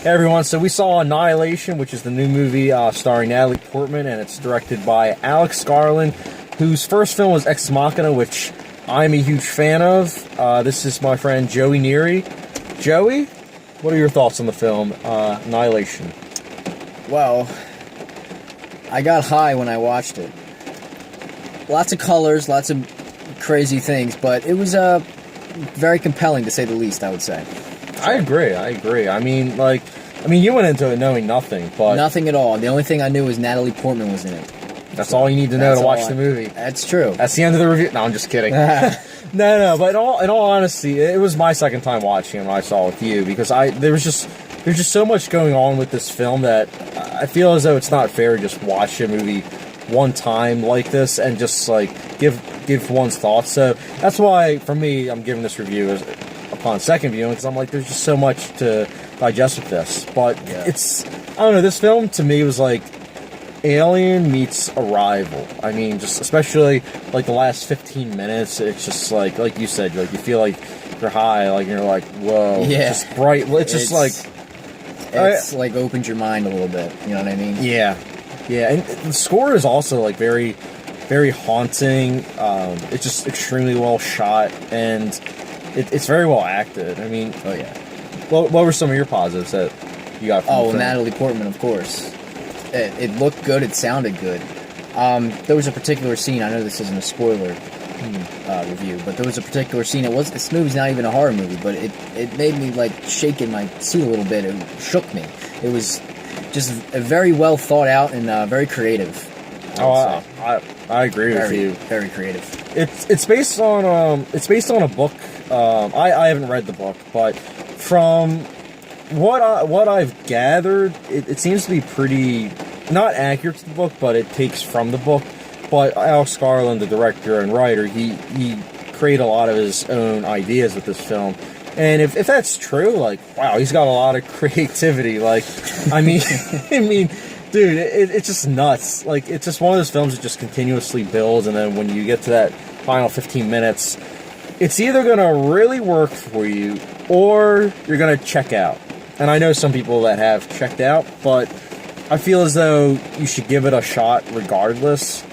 Hey everyone, so we saw Annihilation, which is the new movie starring Natalie Portman, and it's directed by Alex Garland, whose first film was Ex Machina, which I'm a huge fan of. This is my friend Joey Neary. Joey, what are your thoughts on the film Annihilation? Well, I got high when I watched it. Lots of colors, lots of crazy things, but it was very compelling to say the least, I would say. I agree. I mean, you went into it knowing nothing, but... Nothing at all. The only thing I knew was Natalie Portman was in it. That's all you need to know to watch the movie. That's true. That's the end of the review. No, I'm just kidding. No, but in all honesty, it was my second time watching it when I saw it with you, because there's just so much going on with this film that I feel as though it's not fair to just watch a movie one time like this and just, like, give one's thoughts. So that's why, for me, I'm giving this review upon second viewing, because I'm like, there's just so much to digest with this. But it's, I don't know, this film to me was like Alien meets Arrival. I mean, just especially like the last 15 minutes, it's just like you said, like you feel like you're high, like you're like, whoa, just bright. It's like opened your mind a little bit. You know what I mean? Yeah, and the score is also like very, very haunting. It's just extremely well shot, and it's very well acted. I mean, what were some of your positives that you got from the film? Natalie Portman, of course. It looked good. It sounded good. There was a particular scene. I know this isn't a spoiler review, but there was a particular scene. This movie's not even a horror movie, but it made me like shake in my seat a little bit. It shook me. It was just a very well thought out and very creative. I agree with you. Very creative. It's based on a book. I haven't read the book, but from what I've gathered, it seems to be pretty not accurate to the book, but it takes from the book. But Alex Garland, the director and writer, he created a lot of his own ideas with this film. And if that's true, like, wow, he's got a lot of creativity. Like, I mean, dude, it's just nuts. Like, it's just one of those films that just continuously builds, and then when you get to that final 15 minutes, it's either going to really work for you, or you're going to check out. And I know some people that have checked out, but I feel as though you should give it a shot regardless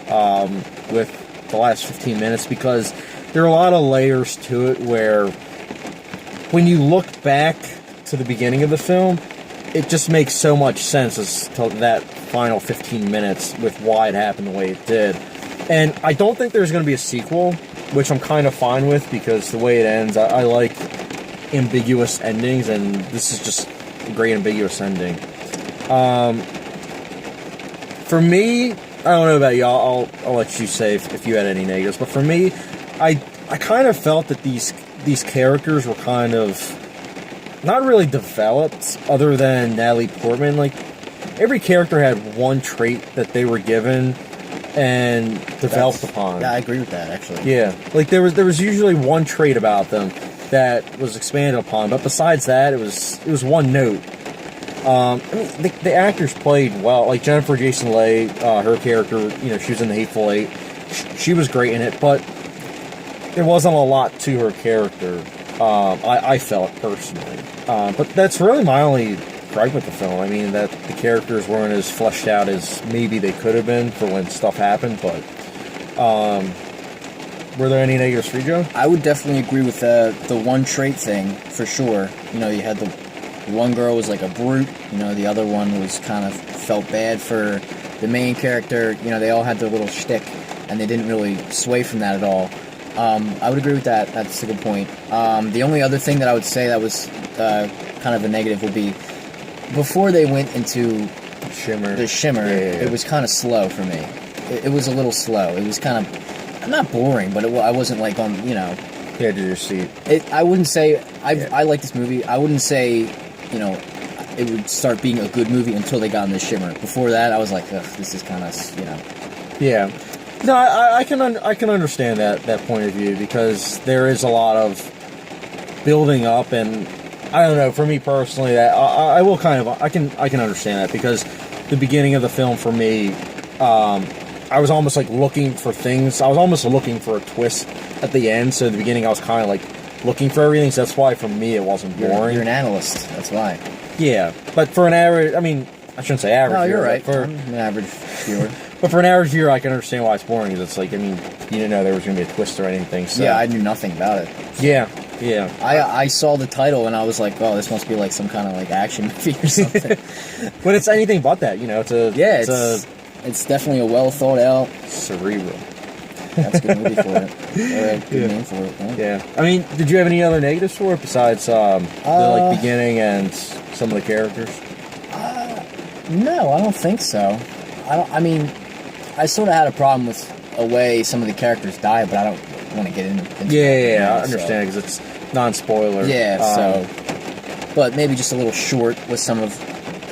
with the last 15 minutes, because there are a lot of layers to it where when you look back to the beginning of the film, it just makes so much sense as to that final 15 minutes with why it happened the way it did. And I don't think there's going to be a sequel, which I'm kind of fine with, because the way it ends, I like ambiguous endings, and this is just a great ambiguous ending. For me, I don't know about you, I'll let you say if you had any negatives, but for me, I kind of felt that these characters were kind of not really developed, other than Natalie Portman. Like, every character had one trait that they were given and developed upon. Yeah, I agree with that, actually. Yeah, like there was usually one trait about them that was expanded upon, but besides that, it was one note. I mean, the actors played well. Like Jennifer Jason Leigh, her character, she was in The Hateful Eight. She was great in it, but there wasn't a lot to her character. I felt personally, but that's really my only gripe with the film. I mean, that the characters weren't as fleshed out as maybe they could have been for when stuff happened. But were there any negatives for you, Joe? I would definitely agree with the one trait thing for sure. You had the one girl was like a brute. The other one was kind of felt bad for the main character. They all had their little shtick, and they didn't really sway from that at all. I would agree with that. That's a good point. The only other thing that I would say that was kind of a negative would be before they went into the shimmer. It was kind of slow for me. It was a little slow. It was kind of not boring, but I wasn't like on the edge of your seat. I wouldn't say I like this movie. I wouldn't say it would start being a good movie until they got in the shimmer. Before that, I was like, ugh, this is kind of Yeah. No, I can understand that point of view, because there is a lot of building up, and I don't know, for me personally, that I will kind of I can understand that, because the beginning of the film for me, I was almost like looking for things. I was almost looking for a twist at the end. So at the beginning, I was kind of like looking for everything. So that's why for me it wasn't boring. You're an analyst. That's why. Yeah, but for an average, I mean, I shouldn't say average. No, you're viewer, right. but I'm an average viewer. but for an average viewer, I can understand why it's boring. Because it's like, I mean, you didn't know there was going to be a twist or anything. So. Yeah, I knew nothing about it. Yeah. I saw the title and I was like, oh, this must be like some kind of like action movie or something. But it's anything but that, It's definitely a well thought out cerebral. That's a good movie for it. Or a good name for it. Yeah. I mean, did you have any other negatives for it besides the like beginning and some of the characters? No, I don't think so. I mean, I sort of had a problem with the way some of the characters die, but I don't want to get into Yeah, I understand because it's non-spoiler. Yeah, but maybe just a little short with some of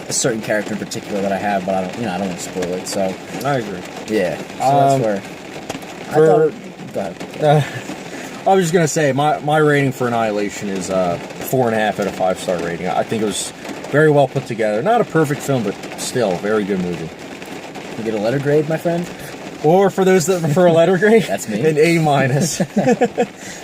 a certain character in particular that I have, but I don't want to spoil it. So I agree. Yeah, so that's where. Go ahead. I was just gonna say my rating for Annihilation is 4.5 out of 5-star rating. I think it was very well put together. Not a perfect film, but still a very good movie. You get a letter grade, my friend? Or for those that prefer a letter grade, that's me. An A-.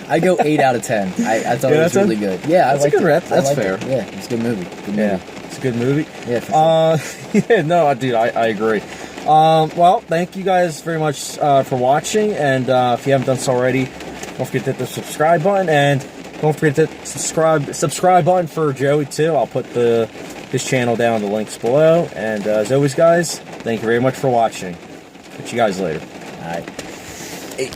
I go 8 out of 10. I thought it was really good. Yeah, that's a good rep. That's fair. It. Yeah, it's a good movie. It's a good movie. Yeah. For sure. Dude, I agree. Well, thank you guys very much for watching, and if you haven't done so already, don't forget to hit the subscribe button, and don't forget to subscribe button for Joey too. I'll put his channel down in the links below, and as always, guys, thank you very much for watching. Catch you guys later. All right. Hey.